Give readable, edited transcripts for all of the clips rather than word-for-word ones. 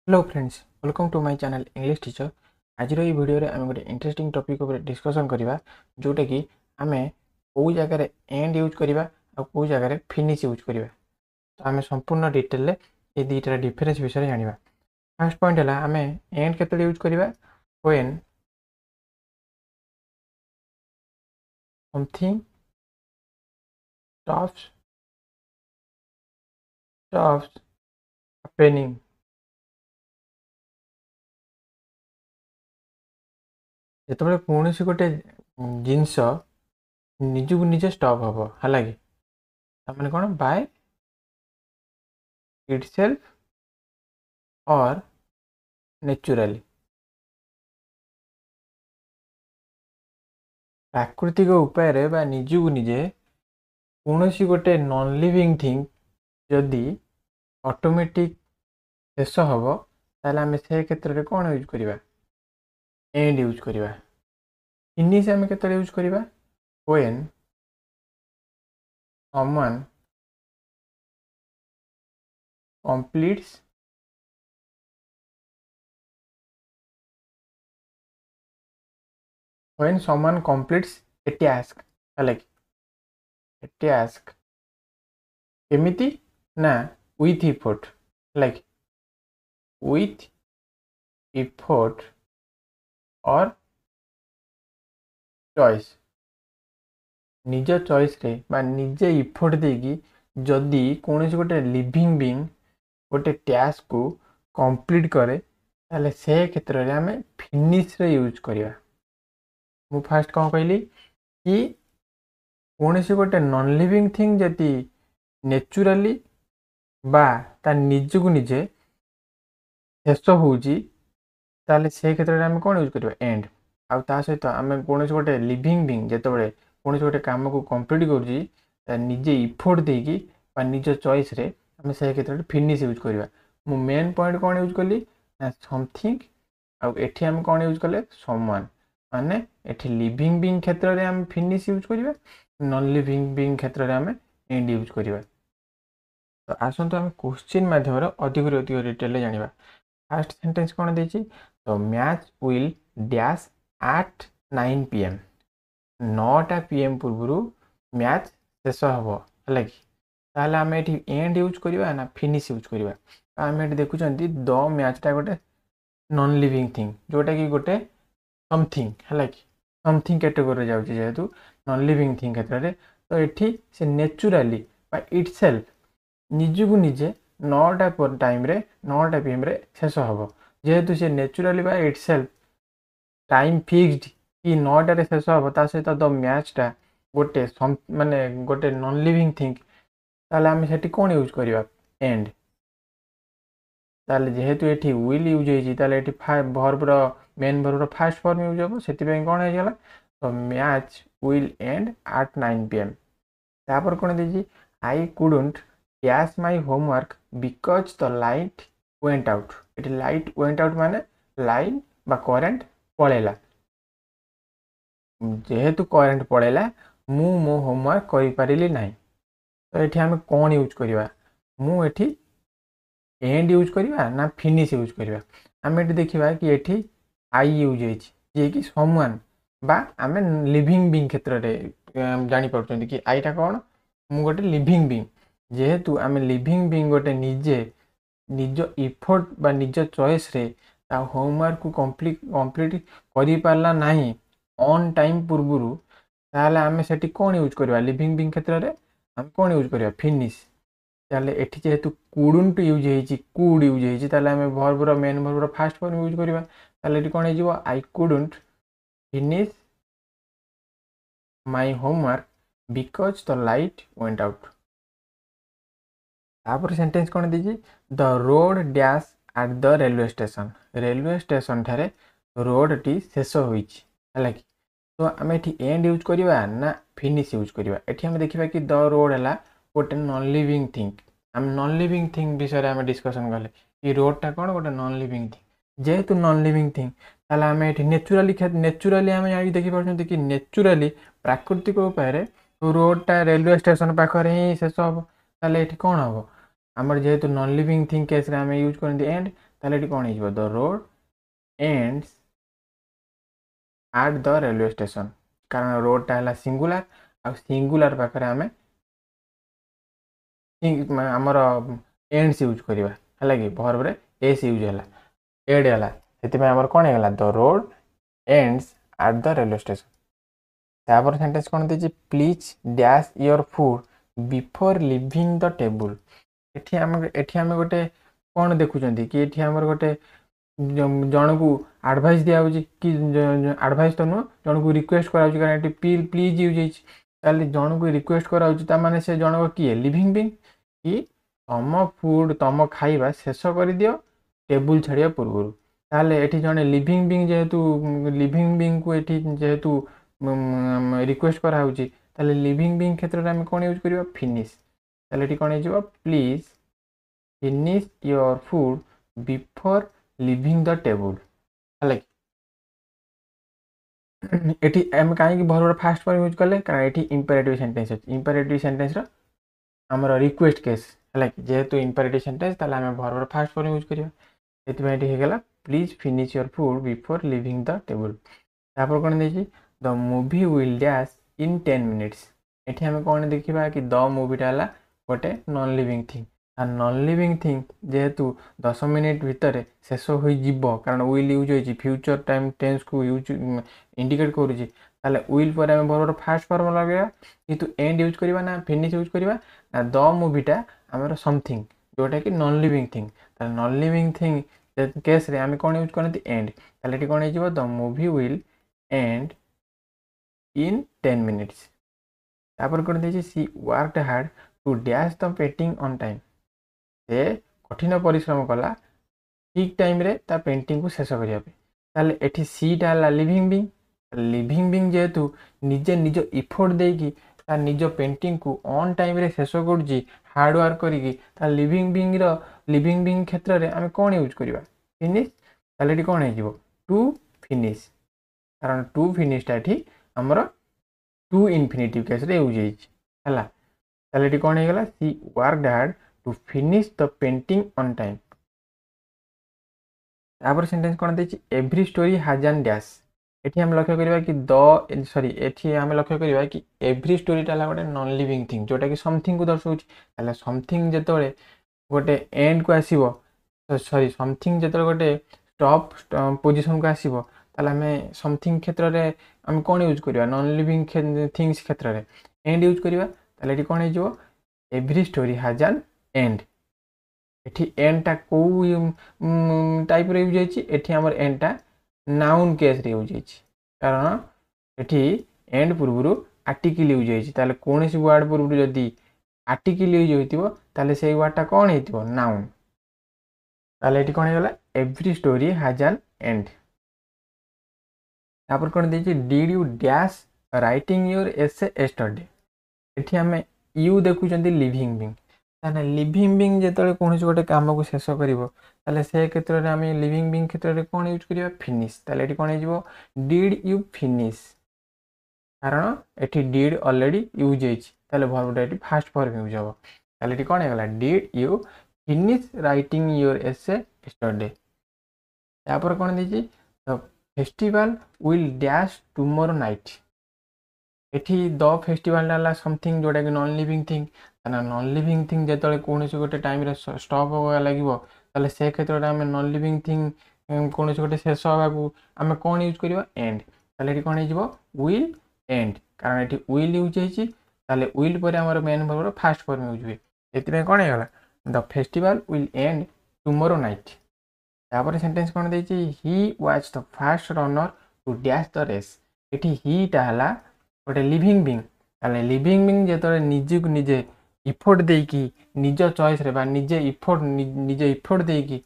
Hello friends, welcome to my channel English teacher. आज ये video रे आम गोटे इंटरेस्टिंग टॉपिक ऊपर डिस्कशन करवा जोटा कि आम कौ जगह एंड यूज करवा और कौ जगह फिनिश यूज करवा। तो आम संपूर्ण डिटेल ये दुईटार डिफरेन्स विषय जाना। फर्स्ट पॉइंट है आम एंड केते यूज करवा व्हेन समथिंग स्टॉप्स हैपनिंग। जिते कौन गोटे जिनस निजक निजे स्टॉप हम है कि मैंने कौन बाय इटसेल्फ और नेचुरली प्राकृतिक उपाय बा निजक निजे कौन गोटे नॉन लिविंग थिंग जदि ऑटोमेटिक शेष हम ताले आम से क्षेत्र में कौन यूज करवा एंड यूज करवा। फिनिश आम के यूज करवा when someone completes a task है कि a task केमिति ना with effort like with effort और चॉइस निज चॉइस रे बा निजे इफोर्ट देगी जदि कौन गोटे लिविंग बीइंग गोटे टास्क को कंप्लीट करे ताले से क्षेत्र में आम फिनिश रे यूज करवा। मु फास्ट कौन कहली कि कौन गोटे नॉन लिविंग थिंग जदि नेचुराली बा ता निजक निजे शेष होउची ताले से क्षेत्र में आम कौन यूज करवा एंड। आउ ता सहित आम कौन गोटे लिविंग बीइंग जिते कौन गोटे कम को कंप्लीट कर निजे इफोर्ट देकी निज चॉइस रे आम से क्षेत्र में फिनिश यूज करवा। मु मेन पॉइंट कौन यूज कली ना समथिंग आउ एठी आम कौन यूज कले समवन माने एठी लिविंग बीइंग क्षेत्र में आम फिनिश यूज करवा नॉन लिविंग बीइंग क्षेत्र में आम एंड यूज करवा। तो आसतु आम क्वेश्चन माध्यम अधिक अधिक डिटेल जाना। फास्ट सेंटेंस कौन देछि तो match will dash at 9 PM 9टा PM पूर्व मैच शेष हम है कि ताहले आम ये एंड यूज करवा ना फिनिश यूज करवा। आम ये देखुं द मैचटा गोटे नॉन लिविंग थिंग जोटा कि गोटे समथिंग है कि समथिंग कैटेगोरी जाऊँ जेहेतु नॉन लिविंग थिंग क्षेत्र में। तो ये से नेचुराली इटसेल्फ निजक निजे 9टा टाइम 9टा PM शेष हम जेहेतु से नेचुराली इटसेल्फ टाइम फिक्सड कि 9टार शेष हम ता सहित द मैचटा गोटे माने गोटे नॉन लिविंग थिंग ताले आम से कौन यूज करवा एंड। ताले जेहेतु ये विल यूज होती verb main verb fast form use हम से कौन होगा तो match will end at 9 PM। तापर कौन दीजिए I couldn't dash my homework because the light went out. ये लाइट वेंट आउट माने लाइन बा करेन्ट पलैला जेहेतु करेन्ट पलैला मु मो होमवर्क करि ना। तो ये आम कौन यूज करवा मुझे एंड यूज करवा ना फिनिश यूज करवा। आम ये देखा कि ये आई यूज होती कि समवन बा आम लिविंग बीइंग क्षेत्र में जापर कि आईटा कौन मु गोटे लिविंग बीइंग जेहेतु आम लिविंग बीइंग गोटे निजे निज इफोर्ट बा निज चॉइस रे ता होमवर्क को कंप्लीट करि पारला नाही ऑन टाइम पूर्व ताले आम से कौन यूज करवा लिविंग बीइंग क्षेत्र में आम कौन यूज करवा फिनिश। ताले एठी जेहेतु कुडंट यूज होती कुड यूज होती ताले आम verb main verb fast form use करवा ताले एठी कौन हो I couldn't finish my homework because the light went out. तापर सेंटेंस कौन दीजिए the road dash at the railway station ठारे रोड टी शेष होइछि है कि। तो आम ये एंड यूज करवा ना फिनिश यूज करवा। ये आम देखा कि द रोड है गोटे नॉन लिविंग थिंग आम नॉन लिविंग थिंग विषय आम डिस्कसन कले कि रोडटा कौन गोटे नॉन लिविंग थिंग जेहेतु नॉन लिविंग थिंग ताले आम ये नेचुराली आम देखिए कि नेचुराली प्राकृतिक उपाय रोडटा रेलवे स्टेशन पाखे ही शेष हम ताले ये कौन हम आमर जेहेतु नॉन लिविंग थिंग केस रे आम यूज करते एंड ताले एटी कौन हो the road ends at the railway station कारण रोडटा है सिंगुलर आ सिंगुलर पाखे आम आमर एंड्स यूज करवा है कि भर्व रे एस यूज है एड है से आमर कौन है the road ends at the railway station तापर सेंटेंस कौन दे please dash your food before leaving the table एठी आम गोटे कौन देखुं कि ये आमर गोटे जन को आडभाइस दिया कि आडभाइस तो नुह जन को रिक्वेस्ट कराऊँ कारण प्लीज यूज होती जन को रिक्वेस्ट कराऊँ माने से जन किए लिविंग बिंग कि तुम फूड तुम खाइबा शेष कर दियो टेबुल छाड़िया पूर्व ताले एठी जने लिविंग बिंग जेहेतु लिविंग बिंग को एठी जेहेतु रिक्वेस्ट कराऊँ ताले लिविंग बिंग क्षेत्र में आम कौन यूज करवा फिनिश ताले एठी कौन हो please finish your food before leaving the table है एठी आम कहीं भर फास्ट फॉर्म यूज कले कारण एठी इंपेरेटिव सेंटेंस अछि इंपेरेटिव सेंटेंस रो हमर रिक्वेस्ट केस है जेहेतु इंपेरेटिव सेंटेंस ताले आम भर फास्ट फॉर्म यूज करिया एति एठी हेगला please finish your food before leaving the table तापर कोन देछि the movie will dash in 10 minutes एठी आम कोन देखिबा कि द मूवीटा हला गोटे नॉन लिविंग थिंग आ नॉन लिविंग थिंग जेहेतु 10 मिनिट भितर शेष हो कारण विल यूज हो फ्यूचर टाइम टेंस को यूज इंडिकेट करुच्ची विल पर आम भर फास्ट फॉर्म लगे किंतु एंड यूज करवा ना फिनिश यूज करवा ना द मूवीटा आमर समथिंग जोटा कि non living thing non living thing case रे आम कौन यूज करते एंड ताले कौन हो the movie will end in 10 minutes तापर कौन दे she worked hard to dash the painting on time से कठिन परिश्रम कला ठीक टाइम रे ता पेंटिंग को शेष करने एठी सीटा है लिविंग बिंग जेहेतु निजे निज इफोर्ट देकी ता निज पेंटिंग को ऑन टाइम रे शेष कर हार्ड वर्क करी लिविंग बिंग क्षेत्र में आम कौन यूज करवा फिनिश ताले कौन हो टू फिनिश कारण टू फिनिशटा ये आमर टू इनफिनिटिव केस रे यूज है ताले कौन होगा she worked hard to finish the painting on time तापर सेंटेंस कौन दे every story has an dash एठी हम लक्ष्य करबा कि द सॉरी एठी हम लक्ष्य करबा कि एवरी स्टोरीटा है गोटे नॉन लिविंग थिंग जोटा कि समथिंग को दर्शाउछि ताले समथिंग जेतोले गोटे एंड को आसीबो सॉरी समथिंग जेतोले गोटे स्टॉप पोजीशन को आसीबो ताले हमें समथिंग क्षेत्र रे हम कौन यूज करबा नॉन लिविंग थिंग्स क्षेत्र रे एंड यूज करबा ताले एठी कौन हो every story has an and एठी एंडटा को टाइप रे यूज होइछि एठी हमर एंडटा नाउन केस रे यूज होइछि कारण एठी एंड पूर्वरु आर्टिकल यूज होइछि ताले कोनोसी वर्ड पूर्वरु जदी आर्टिकल यूज होइतिबो ताले सेही वर्डटा कोन हेतिबो नाउन ताले एठी कोन हेगला every story has an end तापर कोन देछि did you dash writing your essay yesterday एठी हमें यू देखुचंदी लिविंग बिंग ताने लिविंग बिंग जेतले कोनोसी गोटे काम को शेष करिवो ताले से क्षेत्र रे हम लिविंग बिंग क्षेत्र रे कोन यूज करिवा फिनिश ताले एठी कोन हेजिवो डिड यू फिनिश कारण एठी डिड ऑलरेडी यूज होइछि ताले वर्बटा एठी फास्ट फॉर्म यूज हो ताले एठी कोन हेगला did you finish writing your essay yesterday तापर कोन देछि the festival will dash tomorrow night एठी द फेस्टिवल डाला समथिंग जोटा कि non living thing non living thing जेतले कोनोसी गोटे टाइम रे स्टॉप होगा लागिवो ताले से क्षेत्र रे हम नॉन लिविंग थिंग कोनोसी गोटे शेष होगा को हम कोन यूज करबा एंड ताले एठी कोन हेजिवो विल एंड कारण एठी विल यूज होइछि ताले विल पर हमर main verb past form use हुए एतिमे कोन हेगला the festival will end tomorrow night तापर सेंटेंस कोन देछि he was the fast runner to dash the race एठी ही ता हला गोटे लिविंग बिंग ताले लिविंग बिंग जेतले निजे को निजे इफोर्ट देकी निज चॉइस रे बा निजे इफोर्ट देकी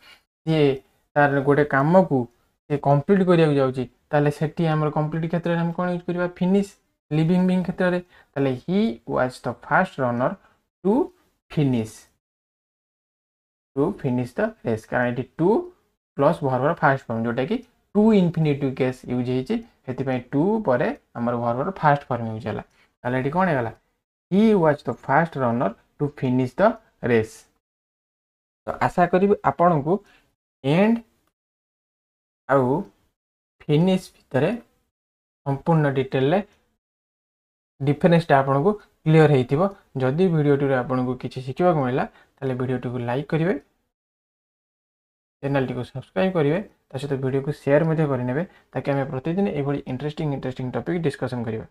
से तार गोटे काम को से कंप्लीट करिया जाउची ताले सेठी हमर कंप्लीट क्षेत्र रे हम कोन यूज करबा फिनिश लिविंग बिंग क्षेत्र रे ताले he was the fast runner to finish the race कारण एटी to plus verb past form जोटा कि टू इनफिनिटिव केस यूज होइछि हेति पय टू परे हमर वर्ब फास्ट फॉर्म यूज होला ताले एटी कोन हेगला he was the fast runner to finish the race तो आशा करी आपण को एंड आउ फिनिश भितर संपूर्ण डिटेल डिफरेन्सटा आपन को क्लीयर होइथिबो। जदि वीडियोटी आपन को किसी शिखा मिला ताले वीडियोटी को लाइक करेंगे, चैनल को सब्सक्राइब करेंगे, सहित वीडियो को शेयर करने ताकि आम प्रतिदिन ये इंटरेस्टिंग टॉपिक डिस्कशन करिवे।